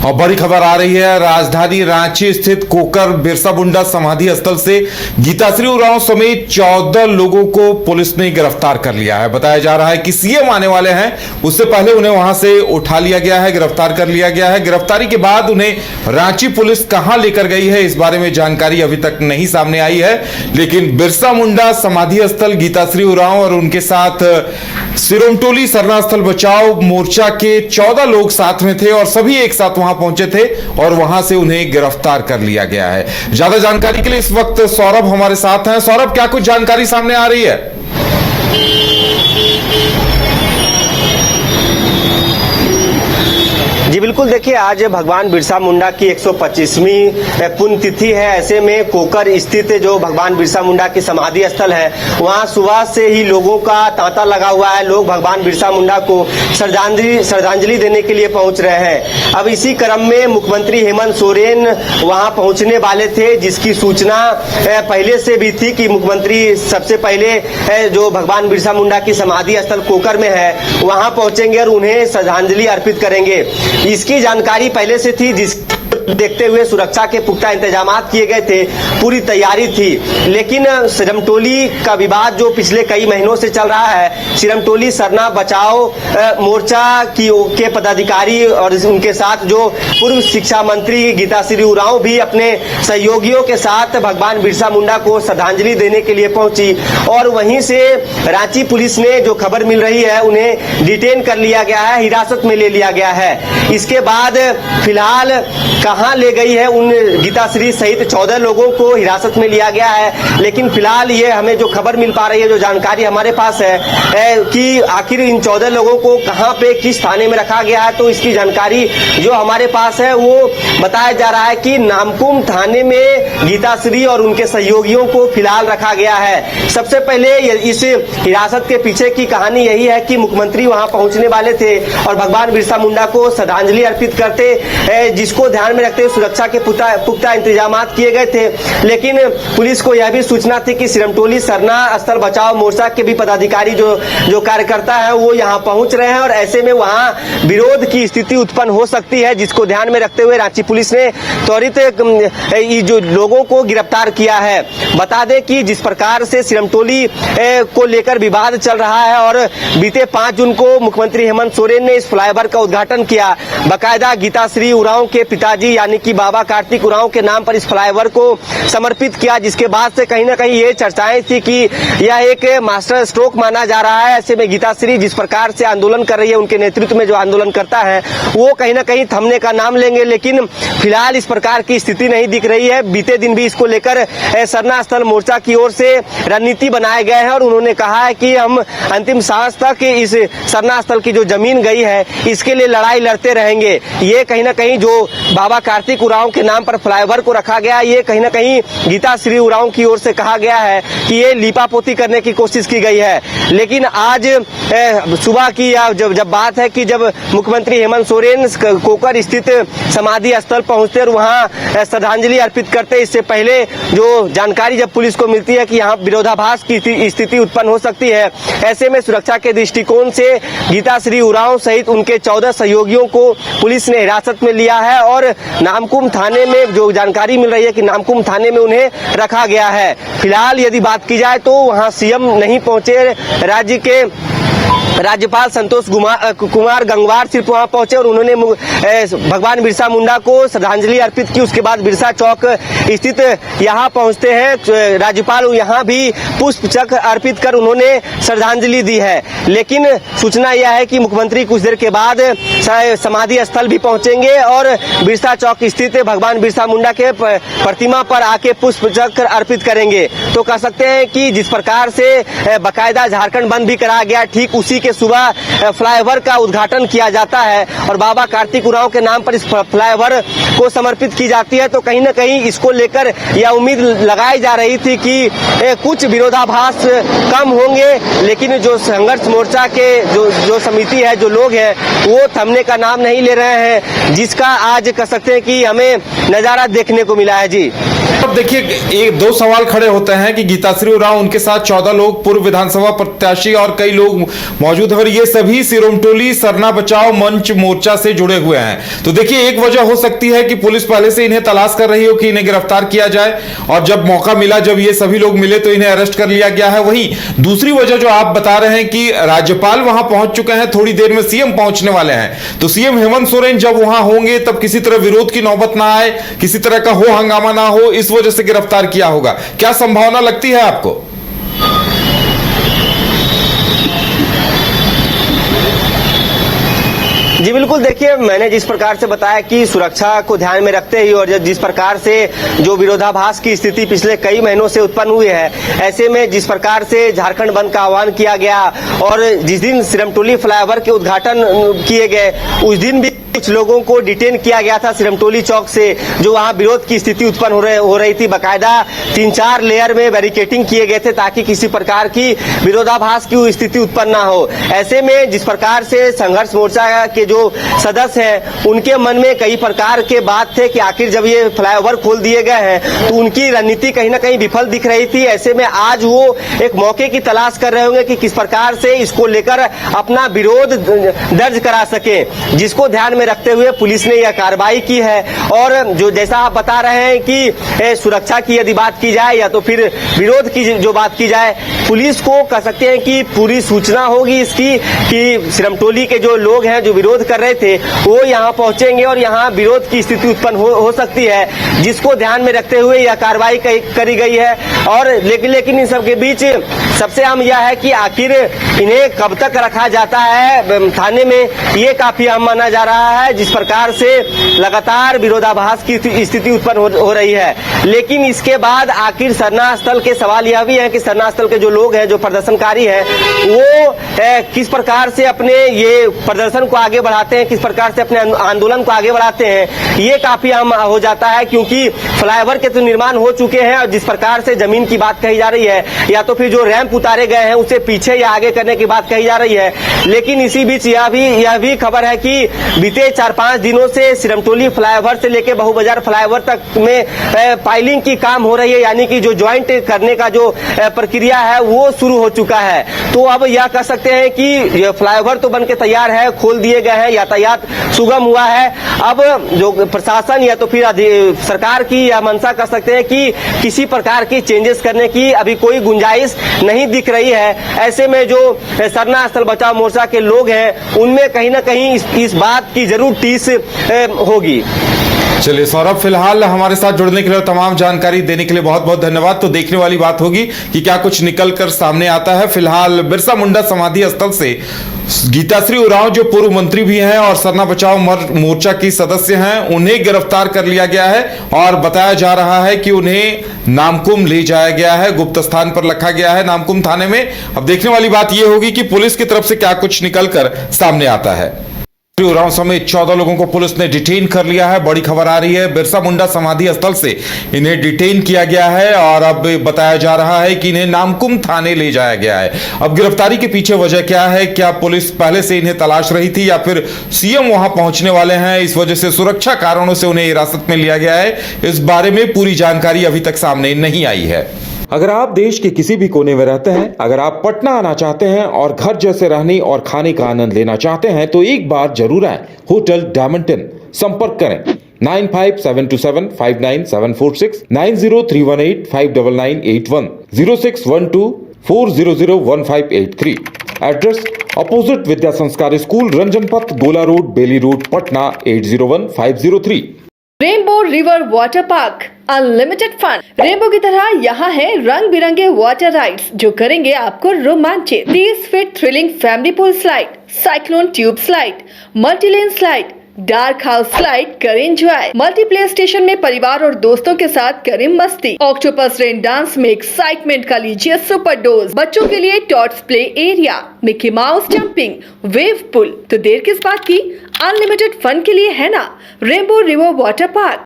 और बड़ी खबर आ रही है, राजधानी रांची स्थित कोकर बिरसा मुंडा समाधि स्थल से गीताश्री उरांव समेत 14 लोगों को पुलिस ने गिरफ्तार कर लिया है। बताया जा रहा है कि सीएम आने वाले हैं, उससे पहले उन्हें वहां से उठा लिया गया है, गिरफ्तार कर लिया गया है। गिरफ्तारी के बाद उन्हें रांची पुलिस कहां लेकर गई है, इस बारे में जानकारी अभी तक नहीं सामने आई है। लेकिन बिरसा मुंडा समाधि स्थल गीताश्री उरांव और उनके साथ सिरोमटोली सरना स्थल बचाओ मोर्चा के 14 लोग साथ में थे और सभी एक साथ वहां पहुंचे थे और वहां से उन्हें गिरफ्तार कर लिया गया है। ज्यादा जानकारी के लिए इस वक्त सौरभ हमारे साथ हैं। सौरभ, क्या कुछ जानकारी सामने आ रही है? जी बिल्कुल, देखिए आज भगवान बिरसा मुंडा की 125वीं पुण्यतिथि है। ऐसे में कोकर स्थित जो भगवान बिरसा मुंडा की समाधि स्थल है, वहां सुबह से ही लोगों का तांता लगा हुआ है। लोग भगवान बिरसा मुंडा को श्रद्धांजलि देने के लिए पहुंच रहे हैं। अब इसी क्रम में मुख्यमंत्री हेमंत सोरेन वहां पहुंचने वाले थे, जिसकी सूचना पहले से भी थी कि मुख्यमंत्री सबसे पहले जो भगवान बिरसा मुंडा की समाधि स्थल कोकर में है वहां पहुंचेंगे और उन्हें श्रद्धांजलि अर्पित करेंगे। इसकी जानकारी पहले से थी, जिस देखते हुए सुरक्षा के पुख्ता इंतजाम किए गए थे, पूरी तैयारी थी। लेकिन सिरमटोली का विवाद जो पिछले कई महीनों से चल रहा है, सिरमटोली सरना बचाओ मोर्चा के पदाधिकारी और उनके साथ जो पूर्व शिक्षा मंत्री गीताश्री उरांव भी अपने सहयोगियों के साथ भगवान बिरसा मुंडा को श्रद्धांजलि देने के लिए पहुंची और वहीं से रांची पुलिस ने, जो खबर मिल रही है, उन्हें डिटेन कर लिया गया है, हिरासत में ले लिया गया है। इसके बाद फिलहाल कहां ले गई है, उन गीताश्री सहित 14 लोगों को हिरासत में लिया गया है। लेकिन फिलहाल ये हमें जो खबर मिल पा रही है, जो जानकारी हमारे पास है कि आखिर इन 14 लोगों को कहां पे किस थाने में रखा गया है, तो इसकी जानकारी जो हमारे पास है वो बताया जा रहा है कि नामकुम थाने में गीताश्री और उनके सहयोगियों को फिलहाल रखा गया है। सबसे पहले इस हिरासत के पीछे की कहानी यही है कि मुख्यमंत्री वहां पहुंचने वाले थे और भगवान बिरसा मुंडा को श्रद्धांजलि अर्पित करते, जिसको ध्यान में रखते हुए सुरक्षा के पुख्ता इंतजाम किए गए थे। लेकिन पुलिस को यह भी सूचना थी कि सिरमटोली सरना स्थल बचाओ मोर्चा के भी पदाधिकारी जो कार्यकर्ता है वो यहाँ पहुंच रहे हैं और ऐसे में वहां विरोध की स्थिति उत्पन्न हो सकती है, जिसको ध्यान में रखते हुए रांची पुलिस ने त्वरित जो लोगों को गिरफ्तार किया है। बता दें कि जिस प्रकार से सिरमटोली को लेकर विवाद चल रहा है और बीते 5 जून को मुख्यमंत्री हेमंत सोरेन ने इस फ्लाईओवर का उद्घाटन किया, बाकायदा गीताश्री उरांव के पिताजी यानी कि बाबा कार्तिक उरांव के नाम पर इस फ्लाईओवर को समर्पित किया, जिसके बाद से कहीं ना कहीं ये चर्चाएं थी कि यह एक मास्टर स्ट्रोक माना जा रहा है। ऐसे में गीताश्री जिस प्रकार से आंदोलन कर रही है, उनके नेतृत्व में जो आंदोलन करता है वो कहीं ना कहीं थमने का नाम लेंगे, लेकिन फिलहाल इस प्रकार की स्थिति नहीं दिख रही है। बीते दिन भी इसको लेकर सरना स्थल मोर्चा की ओर से रणनीति बनाए गए हैं और उन्होंने कहा है कि हम अंतिम सांस तक इस सरना स्थल की जो जमीन गई है इसके लिए लड़ाई लड़ते रहेंगे। ये कहीं ना कहीं जो बाबा कार्तिक उरांव के नाम पर फ्लाईओवर को रखा गया, ये कहीं ना कहीं गीताश्री उरांव की ओर से कहा गया है कि ये लीपापोती करने की कोशिश की गई है। लेकिन आज सुबह की जब बात है कि जब मुख्यमंत्री हेमंत सोरेन कोकर स्थित समाधि स्थल पहुंचते और वहां श्रद्धांजलि अर्पित करते, इससे पहले जो जानकारी जब पुलिस को मिलती है कि यहाँ विरोधाभास की स्थिति उत्पन्न हो सकती है, ऐसे में सुरक्षा के दृष्टिकोण से गीताश्री उरांव सहित उनके 14 सहयोगियों को पुलिस ने हिरासत में लिया है और नामकुम थाने में जो जानकारी मिल रही है कि नामकुम थाने में उन्हें रखा गया है। फिलहाल यदि बात की जाए तो वहां सीएम नहीं पहुंचे, राज्य के राज्यपाल संतोष कुमार गंगवार सिर्फ वहां पहुंचे और उन्होंने भगवान बिरसा मुंडा को श्रद्धांजलि अर्पित की। उसके बाद बिरसा चौक स्थित यहां पहुंचते हैं राज्यपाल, यहां भी पुष्प चक्र अर्पित कर उन्होंने श्रद्धांजलि दी है। लेकिन सूचना यह है कि मुख्यमंत्री कुछ देर के बाद समाधि स्थल भी पहुंचेंगे और बिरसा चौक स्थित भगवान बिरसा मुंडा के प्रतिमा पर आके पुष्प चक्र अर्पित करेंगे। तो कह सकते हैं कि जिस प्रकार से बाकायदा झारखंड बंद भी कराया गया, ठीक उसी के सुबह फ्लाईओवर का उद्घाटन किया जाता है और बाबा कार्तिक उरांव के नाम पर इस फ्लाईओवर को समर्पित की जाती है। तो कहीं ना कहीं इसको लेकर यह उम्मीद लगाई जा रही थी कि कुछ विरोधाभास कम होंगे, लेकिन जो संघर्ष मोर्चा के जो समिति है, जो लोग हैं, वो थमने का नाम नहीं ले रहे हैं, जिसका आज कह सकते हैं कि हमें नजारा देखने को मिला है। जी अब देखिए, एक दो सवाल खड़े होते हैं कि गीताश्री उरांव, उनके साथ 14 लोग पूर्व विधानसभा प्रत्याशी और कई लोग मौजूद हैं और ये सभी सिरोमटोली सरना बचाओ मंच मोर्चा से जुड़े हुए हैं। तो देखिए, एक वजह हो सकती है कि पुलिस पहले से इन्हें तलाश कर रही हो कि इन्हें गिरफ्तार किया जाए और जब मौका मिला, जब ये सभी लोग मिले तो इन्हें अरेस्ट कर लिया गया है। वहीं दूसरी वजह जो आप बता रहे हैं कि राज्यपाल वहां पहुंच चुके हैं, थोड़ी देर में सीएम पहुंचने वाले हैं, तो सीएम हेमंत सोरेन जब वहां होंगे तब किसी तरह विरोध की नौबत ना आए, किसी तरह का हो हंगामा ना हो, इस वजह से गिरफ्तार किया होगा। क्या संभावना लगती है आपको? जी बिल्कुल, देखिए मैंने जिस प्रकार से बताया कि सुरक्षा को ध्यान में रखते ही और जिस प्रकार से जो विरोधाभास की स्थिति पिछले कई महीनों से उत्पन्न हुई है, ऐसे में जिस प्रकार से झारखंड बंद का आह्वान किया गया और जिस दिन सिरमटोली फ्लाईओवर के उद्घाटन किए गए उस दिन भी कुछ लोगों को डिटेन किया गया था सिरमटोली चौक से, जो वहां विरोध की स्थिति उत्पन्न हो रही थी। बकायदा 3-4 लेयर में बैरिकेटिंग किए गए थे ताकि किसी प्रकार की विरोधाभास की स्थिति उत्पन्न ना हो। ऐसे में जिस प्रकार से संघर्ष मोर्चा के जो सदस्य हैं उनके मन में कई प्रकार के बात थे कि आखिर जब ये फ्लाईओवर खोल दिए गए हैं तो उनकी रणनीति कहीं ना कहीं विफल दिख रही थी। ऐसे में आज वो एक मौके की तलाश कर रहे होंगे कि किस प्रकार से इसको लेकर अपना विरोध दर्ज करा सके, जिसको ध्यान में रखते हुए पुलिस ने यह कार्रवाई की है। और जो जैसा आप बता रहे हैं कि सुरक्षा की यदि बात की जाए या तो फिर विरोध की जो बात की जाए, पुलिस को कह सकते हैं कि पूरी सूचना होगी इसकी कि सिरमटोली के जो लोग हैं जो विरोध कर रहे थे वो यहाँ पहुंचेंगे और यहाँ विरोध की स्थिति उत्पन्न हो सकती है, जिसको ध्यान में रखते हुए यह कार्रवाई करी गई है। और लेकिन इन सबके बीच सबसे अहम यह है कि आखिर इन्हें कब तक रखा जाता है थाने में, ये काफी अहम माना जा रहा है। जिस प्रकार से लगातार विरोधाभास की स्थिति उत्पन्न हो रही है, लेकिन इसके बाद आखिर सरना स्थल के सवाल यह भी है कि सरना स्थल के जो लोग हैं, जो प्रदर्शनकारी हैं, वो किस प्रकार से अपने ये प्रदर्शन को आगे बढ़ाते हैं, किस प्रकार से अपने आंदोलन को आगे बढ़ाते हैं, ये काफी अहम हो जाता है। क्योंकि फ्लाईओवर के तो निर्माण हो चुके हैं और जिस प्रकार से जमीन की बात कही जा रही है या तो फिर जो रैंप उतारे गए हैं उसे पीछे या आगे करने की बात कही जा रही है। लेकिन इसी बीच यह भी खबर है कि बीते 4-5 दिनों से सिरमटोली फ्लाईओवर से लेकर बहुबाजार फ्लाईओवर तक में पाइलिंग की काम हो रही है, यानी कि जो ज्वाइंट करने का जो प्रक्रिया है वो शुरू हो चुका है। तो अब यह कह सकते हैं कि फ्लाईओवर तो बनके तैयार है, खोल दिए गए हैं, यातायात सुगम हुआ है। अब जो प्रशासन या तो फिर सरकार की यह मंशा कर सकते हैं कि किसी प्रकार की चेंजेस करने की अभी कोई गुंजाइश नहीं दिख रही है। ऐसे में जो सरना स्थल बचाओ मोर्चा के लोग हैं उनमें कहीं ना कहीं इस बात की जरूर टीस होगी। चलिए सौरभ, फिलहाल हमारे साथ जुड़ने के लिए, तमाम जानकारी देने के लिए बहुत बहुत धन्यवाद। तो देखने वाली बात होगी कि क्या कुछ निकल कर सामने आता है। फिलहाल बिरसा मुंडा समाधि स्थल से गीताश्री उरांव, जो पूर्व मंत्री भी हैं और सरना बचाओ मोर्चा की सदस्य हैं, उन्हें गिरफ्तार कर लिया गया है और बताया जा रहा है कि उन्हें नामकुम ले जाया गया है, गुप्त स्थान पर रखा गया है नामकुम थाने में। अब देखने वाली बात यह होगी कि पुलिस की तरफ से क्या कुछ निकल कर सामने आता है। उरांव समेत 14 लोगों को पुलिस ने डिटेन कर लिया है। बड़ी खबर आ रही है, बिरसा मुंडा समाधि स्थल से इन्हें डिटेन किया गया है और अब बताया जा रहा है कि इन्हें नामकुम थाने ले जाया गया है। अब गिरफ्तारी के पीछे वजह क्या है? क्या पुलिस पहले से इन्हें तलाश रही थी या फिर सीएम वहां पहुंचने वाले हैं, इस वजह से सुरक्षा कारणों से उन्हें हिरासत में लिया गया है? इस बारे में पूरी जानकारी अभी तक सामने नहीं आई है। अगर आप देश के किसी भी कोने में रहते हैं, अगर आप पटना आना चाहते हैं और घर जैसे रहने और खाने का आनंद लेना चाहते हैं तो एक बार जरूर आए होटल डायमंड इन। संपर्क करें 9572759746, 9031859981, 0612400158 एड्रेस अपोजिट विद्या संस्कार school, Ranjan Path, Gola road, Bailey road, Patna 801503। Rainbow river water park, unlimited fun. Rainbow की तरह यहाँ है रंग बिरंगे वाटर राइड्स जो करेंगे आपको रोमांचित। 30 feet thrilling family pool slide, cyclone tube slide, multilane slide, dark house slide करें एंजॉय। मल्टीप्लेयर स्टेशन में परिवार और दोस्तों के साथ करें मस्ती। ऑक्टोपस रेन डांस में एक्साइटमेंट का लीजिए सुपर डोज। बच्चों के लिए tots play area, Mickey Mouse jumping, wave pool. तो देर किस बात की, अनलिमिटेड फन के लिए है ना रेनबो रिवर वाटर पार्क।